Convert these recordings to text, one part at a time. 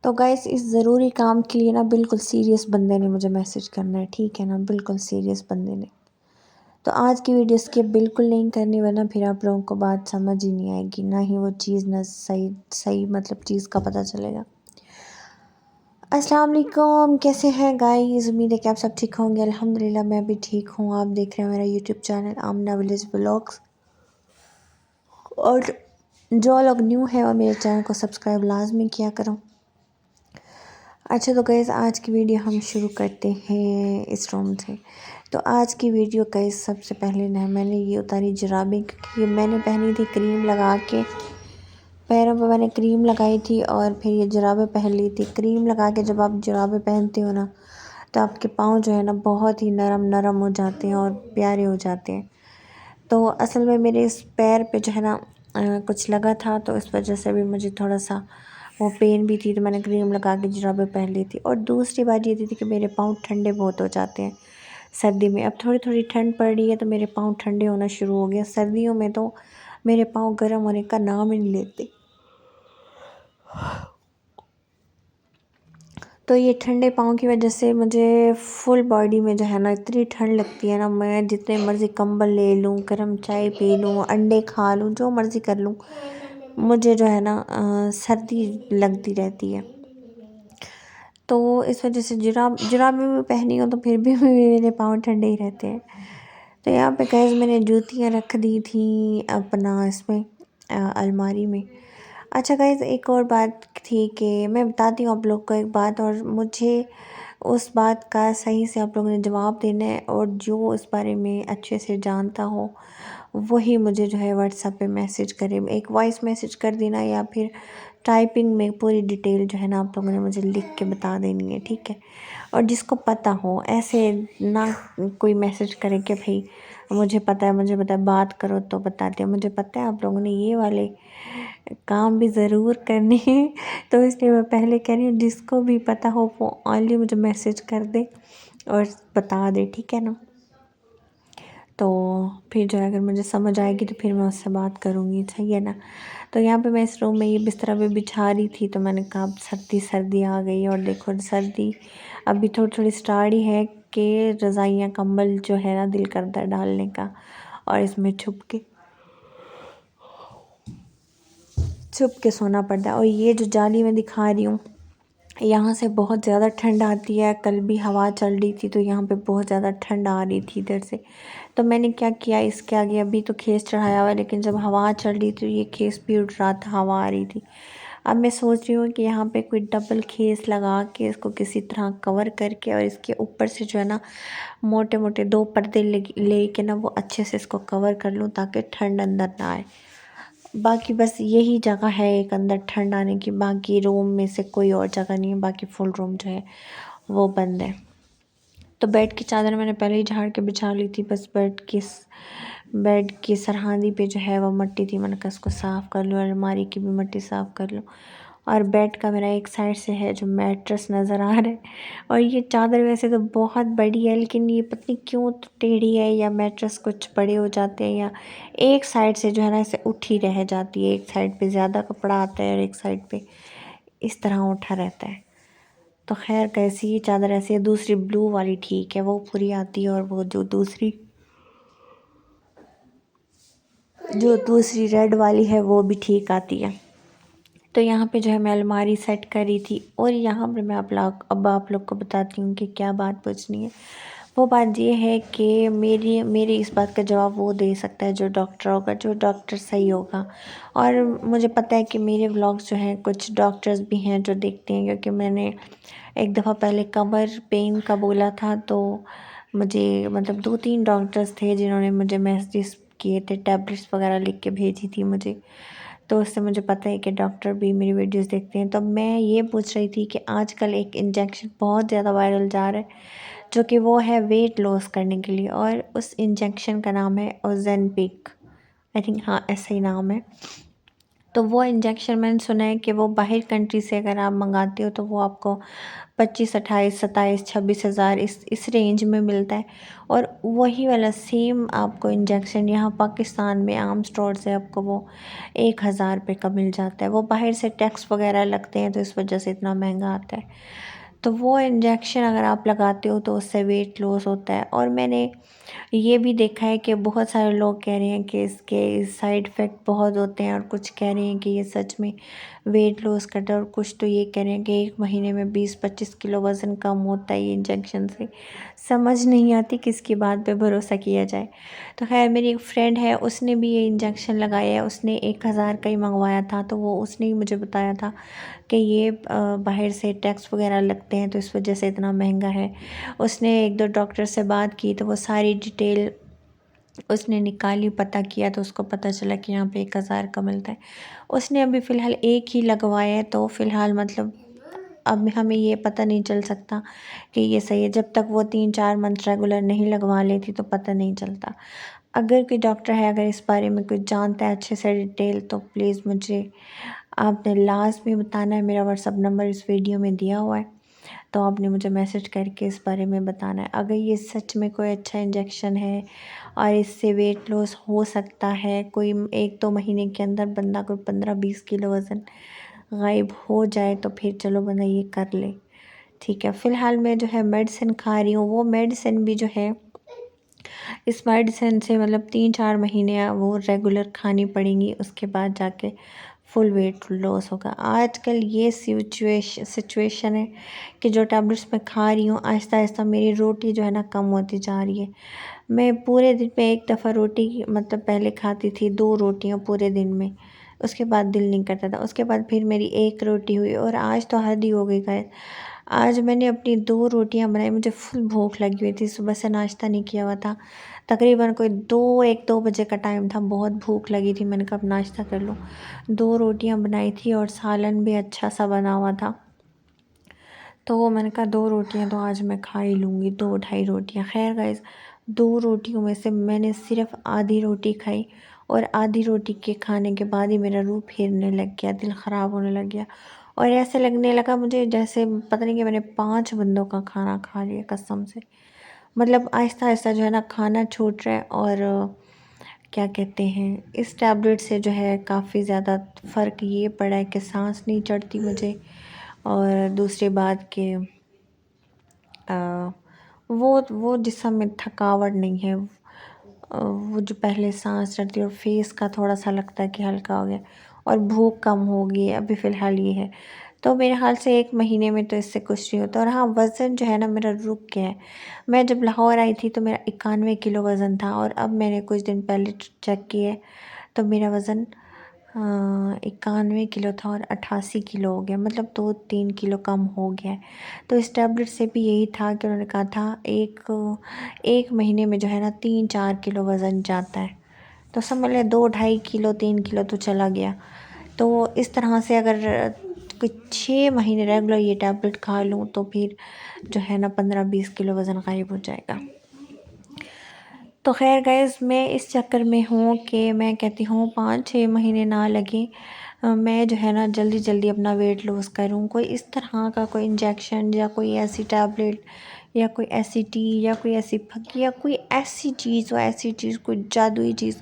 तो गाइस इस ज़रूरी काम के लिए ना बिल्कुल सीरियस बंदे ने मुझे मैसेज करना है, ठीक है ना, बिल्कुल सीरियस बंदे ने। तो आज की वीडियो स्किप बिल्कुल नहीं करनी, वरना फिर आप लोगों को बात समझ ही नहीं आएगी, ना ही वो चीज़ ना सही सही मतलब चीज़ का पता चलेगा। अस्सलाम वालेकुम, कैसे हैं गाइस? उम्मीद है कि आप सब ठीक होंगे। अल्हम्दुलिल्लाह मैं भी ठीक हूँ। आप देख रहे हैं मेरा यूट्यूब चैनल आमना विलेज व्लॉग्स। और जो लोग न्यू है और मेरे चैनल को सब्सक्राइब लाजमी किया करो। अच्छा तो गाइस आज की वीडियो हम शुरू करते हैं इस रूम से। तो आज की वीडियो गाइस सबसे पहले ना मैंने ये उतारी जुराबें, क्योंकि मैंने पहनी थी क्रीम लगा के, पैरों पे मैंने क्रीम लगाई थी और फिर ये जुराबें पहन ली थी। क्रीम लगा के जब आप जुराबें पहनते हो ना, तो आपके पाँव जो है ना बहुत ही नरम नरम हो जाते हैं और प्यारे हो जाते हैं। तो असल में मेरे इस पैर पे जो है ना कुछ लगा था, तो इस वजह से भी मुझे थोड़ा सा वो पेन भी थी, तो मैंने क्रीम लगा के जुराबें पहन ली थी। और दूसरी बात ये थी कि मेरे पाँव ठंडे बहुत हो जाते हैं सर्दी में। अब थोड़ी थोड़ी ठंड पड़ रही है तो मेरे पाँव ठंडे होना शुरू हो गया। सर्दियों में तो मेरे पाँव गर्म होने का नाम ही नहीं लेते। तो ये ठंडे पाँव की वजह से मुझे फुल बॉडी में जो है ना इतनी ठंड लगती है ना, मैं जितने मर्ज़ी कंबल ले लूँ, गर्म चाय पी लूँ, अंडे खा लूँ, जो मर्ज़ी कर लूँ, मुझे जो है ना सर्दी लगती रहती है। तो इस वजह से जुराबें भी पहनी हो तो फिर भी मेरे पाँव ठंडे ही रहते हैं। तो यहाँ पे गैस मैंने जूतियाँ रख दी थी अपना इसमें अलमारी में। अच्छा गाइज़ एक और बात थी कि मैं बताती हूँ आप लोग को एक बात, और मुझे उस बात का सही से आप लोगों ने जवाब देना है, और जो उस बारे में अच्छे से जानता हो वही मुझे जो है व्हाट्सएप पे मैसेज करे, एक वॉइस मैसेज कर देना, या फिर टाइपिंग में पूरी डिटेल जो है ना आप लोगों ने मुझे लिख के बता देनी है, ठीक है। और जिसको पता हो ऐसे ना कोई मैसेज करे कि भाई मुझे पता है बात करो तो बताते हैं। मुझे पता है आप लोगों ने ये वाले काम भी ज़रूर करने हैं, तो इसलिए मैं पहले कह रही हूँ जिसको भी पता हो वो ऑनली मुझे मैसेज कर दे और बता दे, ठीक है ना। तो फिर जो है अगर मुझे समझ आएगी तो फिर मैं उससे बात करूँगी, सही है ना। तो यहाँ पे मैं इस रूम में ये बिस्तरा भी बिछा रही थी, तो मैंने कहा अब सर्दी आ गई, और देखो सर्दी अभी थोड़ी थोड़ी स्टार्ट ही है कि रज़ाइयाँ कंबल जो है ना दिल करता है डालने का, और इसमें छुप के सोना पड़ता है। और ये जो जाली मैं दिखा रही हूँ, यहाँ से बहुत ज़्यादा ठंड आती है। कल भी हवा चल रही थी तो यहाँ पे बहुत ज़्यादा ठंड आ रही थी इधर से। तो मैंने क्या किया, इसके आगे अभी तो खेस चढ़ाया हुआ है, लेकिन जब हवा चल रही थी ये खेस भी उठ रहा था, हवा आ रही थी। अब मैं सोच रही हूँ कि यहाँ पे कोई डबल खेस लगा के इसको किसी तरह कवर करके, और इसके ऊपर से जो है ना मोटे मोटे 2 पर्दे ले के ना वो अच्छे से इसको कवर कर लूँ, ताकि ठंड अंदर ना आए। बाकी बस यही जगह है एक अंदर ठंड आने की, बाकी रूम में से कोई और जगह नहीं है, बाकी फुल रूम जो है वो बंद है। तो बेड की चादर मैंने पहले ही झाड़ के बिछा ली थी, बस बेड की सरहांदी पे जो है वो मट्टी थी, मैंने कहा उसको साफ़ कर लूँ, अलमारी की भी मट्टी साफ़ कर लूँ। और बेड का मेरा एक साइड से है जो मैट्रेस नज़र आ रहा है, और ये चादर वैसे तो बहुत बड़ी है, लेकिन ये पता नहीं क्यों तो टेढ़ी है, या मैट्रेस कुछ बड़े हो जाते हैं, या एक साइड से जो है ना ऐसे उठी रह जाती है। एक साइड पे ज़्यादा कपड़ा आता है और एक साइड पे इस तरह उठा रहता है। तो खैर कैसी चादर ऐसी है, दूसरी ब्लू वाली ठीक है, वो पूरी आती है, और वो जो दूसरी रेड वाली है वो भी ठीक आती है। तो यहाँ पे जो है मैं अलमारी सेट कर रही थी, और यहाँ पे मैं आप लोग को बताती हूँ कि क्या बात पूछनी है। वो बात ये है कि मेरी इस बात का जवाब वो दे सकता है जो डॉक्टर होगा, जो डॉक्टर सही होगा। और मुझे पता है कि मेरे व्लॉग्स जो हैं कुछ डॉक्टर्स भी हैं जो देखते हैं, क्योंकि मैंने एक दफ़ा पहले कमर पेन का बोला था, तो मुझे मतलब 2-3 डॉक्टर्स थे जिन्होंने मुझे मैसेज किए थे, टैबलेट्स वगैरह लिख के भेजी थी मुझे। तो उससे मुझे पता है कि डॉक्टर भी मेरी वीडियोस देखते हैं। तो मैं ये पूछ रही थी कि आजकल एक इंजेक्शन बहुत ज़्यादा वायरल जा रहा है, जो कि वो है वेट लॉस करने के लिए, और उस इंजेक्शन का नाम है ओज़ेनपिक। आई थिंक हाँ ऐसा ही नाम है। तो वो इंजेक्शन मैंने सुना है कि वो बाहर कंट्री से अगर आप मंगाते हो तो वो आपको 25, 28, 27, 26 हज़ार इस रेंज में मिलता है। और वही वाला सेम आपको इंजेक्शन यहाँ पाकिस्तान में आम स्टोर से आपको वो 1,000 रुपये का मिल जाता है। वो बाहर से टैक्स वगैरह लगते हैं तो इस वजह से इतना महंगा आता है। तो वो इंजेक्शन अगर आप लगाते हो तो उससे वेट लॉस होता है। और मैंने ये भी देखा है कि बहुत सारे लोग कह रहे हैं कि इसके साइड इफ़ेक्ट बहुत होते हैं, और कुछ कह रहे हैं कि ये सच में वेट लॉस करता है, और कुछ तो ये कह रहे हैं कि 1 महीने में 20-25 किलो वज़न कम होता है ये इंजेक्शन से। समझ नहीं आती किसकी बात पे भरोसा किया जाए। तो खैर मेरी एक फ्रेंड है, उसने भी ये इंजेक्शन लगाया है, उसने 1,000 का ही मंगवाया था, तो वो उसने ही मुझे बताया था कि ये बाहर से टैक्स वगैरह लगते हैं तो इस वजह से इतना महंगा है। उसने 1-2 डॉक्टर से बात की तो वो सारी डिटेल उसने निकाली, पता किया तो उसको पता चला कि यहाँ पे 1,000 का मिलता है। उसने अभी फ़िलहाल एक ही लगवाया है, तो फ़िलहाल मतलब अब हमें ये पता नहीं चल सकता कि ये सही है। जब तक वो 3-4 मंथ रेगुलर नहीं लगवा लेती तो पता नहीं चलता। अगर कोई डॉक्टर है, अगर इस बारे में कुछ जानता है अच्छे से डिटेल, तो प्लीज़ मुझे आपने लास्ट में बताना है। मेरा व्हाट्सअप नंबर इस वीडियो में दिया हुआ है, तो आपने मुझे मैसेज करके इस बारे में बताना है। अगर ये सच में कोई अच्छा इंजेक्शन है और इससे वेट लॉस हो सकता है, कोई 1-2 महीने के अंदर बंदा कोई 15-20 किलो वज़न गायब हो जाए, तो फिर चलो बंदा ये कर ले, ठीक है। फ़िलहाल मैं जो है मेडिसिन खा रही हूँ, वो मेडिसिन भी जो है इस मेडिसिन से मतलब 3-4 महीने वो रेगुलर खानी पड़ेंगी, उसके बाद जाके फुल वेट लॉस होगा। आजकल ये सिचुएशन है कि जो टैबलेट्स मैं खा रही हूँ, आहिस्ता-आहिस्ता मेरी रोटी जो है ना कम होती जा रही है। मैं पूरे दिन में 1 दफ़ा रोटी मतलब पहले खाती थी, 2 रोटियाँ पूरे दिन में, उसके बाद दिल नहीं करता था। उसके बाद फिर मेरी 1 रोटी हुई, और आज तो हद ही हो गई गाइस। आज मैंने अपनी 2 रोटियाँ बनाई, मुझे फुल भूख लगी हुई थी, सुबह से नाश्ता नहीं किया हुआ था। तकरीबन कोई 1-2 बजे का टाइम था, बहुत भूख लगी थी, मैंने कहा अब नाश्ता कर लूँ। 2 रोटियाँ बनाई थी और सालन भी अच्छा सा बना हुआ था। तो वो मैंने कहा 2 रोटियाँ तो आज मैं खा ही लूँगी, 2 ढाई रोटियाँ। ख़ैर गाइस, 2 रोटियों में से मैंने सिर्फ़ आधी रोटी खाई, और आधी रोटी के खाने के बाद ही मेरा रूह फेरने लग गया, दिल ख़राब होने लग गया, और ऐसे लगने लगा मुझे जैसे पता नहीं कि मैंने 5 बंदों का खाना खा लिया कसम से। मतलब आहिस्ता-आहिस्ता जो है ना खाना छूट रहा है, और क्या कहते हैं, इस टैबलेट से जो है काफ़ी ज़्यादा फ़र्क ये पड़ा है कि साँस नहीं चढ़ती मुझे, और दूसरी बात कि अ, वो जिस्म में थकावट नहीं है। वो जो पहले साँस चढ़ती है और फेस का थोड़ा-सा लगता है कि हल्का हो गया, और भूख कम हो गई है, अभी फ़िलहाल ये है। तो मेरे ख़्याल से 1 महीने में तो इससे कुछ नहीं होता। और हाँ, वज़न जो है ना मेरा रुक गया है। मैं जब लाहौर आई थी तो मेरा 91 किलो वज़न था, और अब मैंने कुछ दिन पहले चेक किया है तो मेरा वज़न 91 किलो था और 88 किलो हो गया, मतलब 2-3 किलो कम हो गया है। तो इस टैबलेट से भी यही था कि उन्होंने कहा था एक महीने में जो है ना 3-4 किलो वज़न जाता है। तो समझ लें 2 ढाई किलो 3 किलो तो चला गया। तो इस तरह से अगर कुछ 6 महीने रेगुलर ये टैबलेट खा लूँ तो फिर जो है ना 15-20 किलो वज़न गायब हो जाएगा। तो ख़ैर गाइस, मैं इस चक्कर में हूँ कि मैं कहती हूँ 5-6 महीने ना लगे, मैं जो है ना जल्दी अपना वेट लॉस करूँ। कोई इस तरह का कोई इंजेक्शन या कोई ऐसी टैबलेट या कोई ऐसी टी या कोई ऐसी फक्की या कोई ऐसी चीज़ कोई जादुई चीज़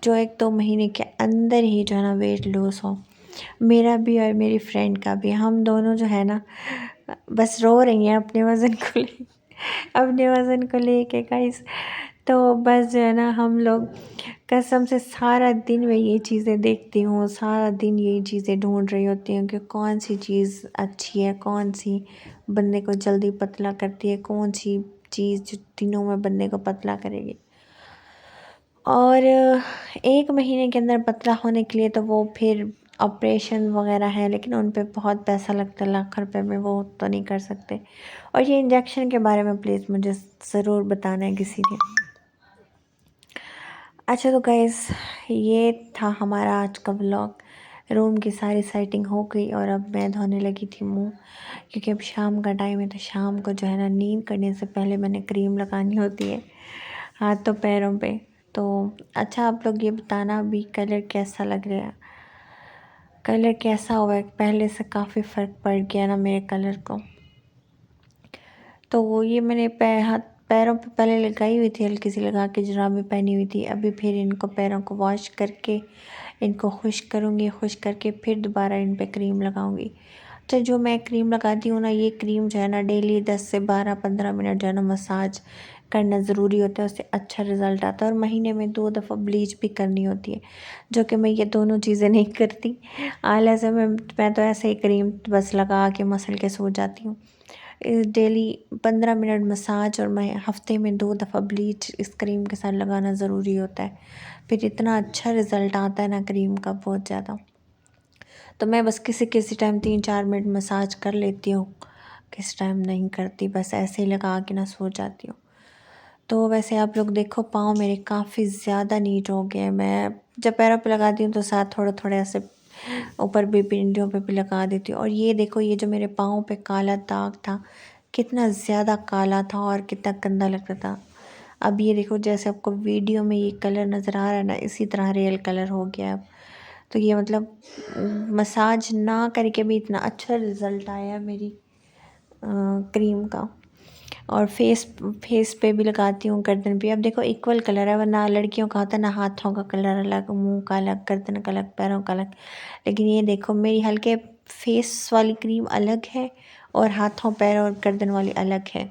जो 1-2 महीने के अंदर ही जो है ना वेट लॉस हो। मेरा भी और मेरी फ्रेंड का भी, हम दोनों जो है ना बस रो रही हैं अपने वज़न को लेके गाइस। तो बस जो है ना हम लोग कसम से सारा दिन मैं ये चीज़ें देखती हूँ, सारा दिन यही चीज़ें ढूंढ रही होती हूँ कि कौन सी चीज़ अच्छी है, कौन सी बंदे को जल्दी पतला करती है, कौन सी चीज़ जो दिनों में बंदे को पतला करेगी। और 1 महीने के अंदर पतला होने के लिए तो वो फिर ऑपरेशन वगैरह है, लेकिन उन पे बहुत पैसा लगता है, लाख रुपए में वो तो नहीं कर सकते। और ये इंजेक्शन के बारे में प्लीज़ मुझे ज़रूर बताना है किसी ने। अच्छा तो गाइस, ये था हमारा आज का व्लॉग। रूम की सारी सेटिंग हो गई और अब मैं धोने लगी थी मुंह, क्योंकि अब शाम का टाइम है, तो शाम को जो है ना नींद करने से पहले मैंने क्रीम लगानी होती है हाथों पैरों पे। तो अच्छा, आप लोग ये बताना अभी कलर कैसा लग रहा है। कलर कैसा हुआ है, पहले से काफ़ी फ़र्क पड़ गया ना मेरे कलर को। तो वो ये मैंने पैरों पे पहले लगाई हुई थी, हल्की सी लगा के जुराबें पहनी हुई थी। अभी फिर इनको पैरों को वॉश करके इनको खुश करूँगी, खुश करके फिर दोबारा इन पे क्रीम लगाऊँगी। तो जो मैं क्रीम लगाती हूँ ना, ये क्रीम जो है ना डेली 10 से 12-15 मिनट जो है ना मसाज करना ज़रूरी होता है, उससे अच्छा रिज़ल्ट आता है। और महीने में 2 दफ़ा ब्लीच भी करनी होती है, जो कि मैं ये दोनों चीज़ें नहीं करती। आलस है, मैं तो ऐसे ही क्रीम बस लगा के मसल के सो जाती हूँ। डेली 15 मिनट मसाज और मैं हफ्ते में 2 दफ़ा ब्लीच इस क्रीम के साथ लगाना ज़रूरी होता है। फिर इतना अच्छा रिज़ल्ट आता है ना क्रीम का, बहुत ज़्यादा। तो मैं बस किसी किसी टाइम 3-4 मिनट मसाज कर लेती हूँ, किस टाइम नहीं करती, बस ऐसे ही लगा के ना सो जाती हूँ। तो वैसे आप लोग देखो, पाँव मेरे काफ़ी ज़्यादा नीट हो गए हैं। मैं जब पैरों पे लगाती हूँ तो साथ थोड़ा-थोड़ा ऐसे ऊपर भी पिंडियों पे भी लगा देती हूँ। और ये देखो, ये जो मेरे पाँव पे काला दाग था, कितना ज़्यादा काला था और कितना गंदा लगता था। अब ये देखो, जैसे आपको वीडियो में ये कलर नज़र आ रहा है ना, इसी तरह रियल कलर हो गया है अब। तो ये मतलब मसाज ना करके भी इतना अच्छा रिज़ल्ट आया है मेरी क्रीम का। और फेस पे भी लगाती हूँ, गर्दन पे। अब देखो इक्वल कलर है, वरना लड़कियों का होता है ना, हाथों का कलर अलग, मुंह का अलग, गर्दन का अलग, पैरों का अलग। लेकिन ये देखो, मेरी हल्के फेस वाली क्रीम अलग है और हाथों, पैर और गर्दन वाली अलग है,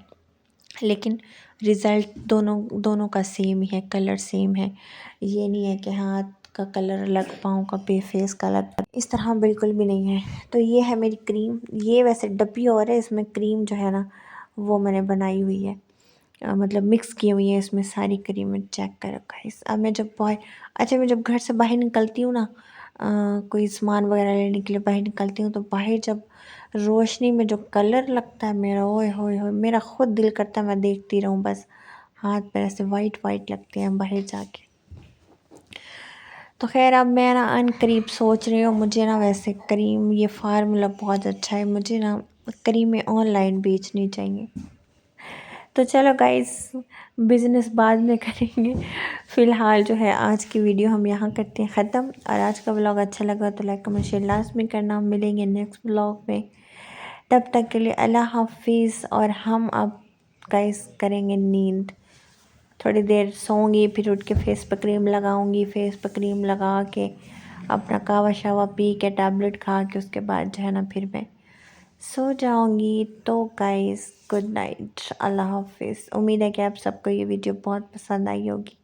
लेकिन रिज़ल्ट दोनों दोनों का सेम ही है, कलर सेम है। ये नहीं है कि हाथ का कलर अलग, पाँव का पे, फेस का अलग, इस तरह बिल्कुल भी नहीं है। तो ये है मेरी क्रीम। ये वैसे डब्बी और है, इसमें क्रीम जो है ना वो मैंने बनाई हुई है, मतलब मिक्स की हुई है इसमें सारी क्रीमें। चेक कर रखा है। अब मैं जब मैं जब घर से बाहर निकलती हूँ ना, कोई सामान वगैरह लेने के लिए बाहर निकलती हूँ, तो बाहर जब रोशनी में जो कलर लगता है मेरा, ओए होए होए, मेरा खुद दिल करता है मैं देखती रहूँ बस। हाथ पैर ऐसे वाइट वाइट लगते हैं बाहर जाके। तो खैर, अब मैं ना अनकरीब सोच रही हूँ, मुझे ना वैसे क्रीम, ये फार्मूला बहुत अच्छा है, मुझे ना क्रीमें ऑनलाइन बेचनी चाहिए। तो चलो गाइस, बिज़नेस बाद में करेंगे। फ़िलहाल जो है आज की वीडियो हम यहाँ करते हैं ख़त्म। और आज का व्लॉग अच्छा लगा तो लाइक कमेंट शेयर लाजमी करना। मिलेंगे नेक्स्ट व्लॉग में, तब तक के लिए अल्लाह हाफिज़। और हम अब गाइस करेंगे नींद, थोड़ी देर सोऊंगी, फिर उठ के फेस पर क्रीम लगाऊंगी। फेस पर क्रीम लगा के अपना कावा शावा पी के, टैबलेट खा के, उसके बाद जो है ना फिर मैं सो जाऊंगी। तो गाइस गुड नाइट, अल्लाह हाफिज़। उम्मीद है कि आप सबको ये वीडियो बहुत पसंद आई होगी।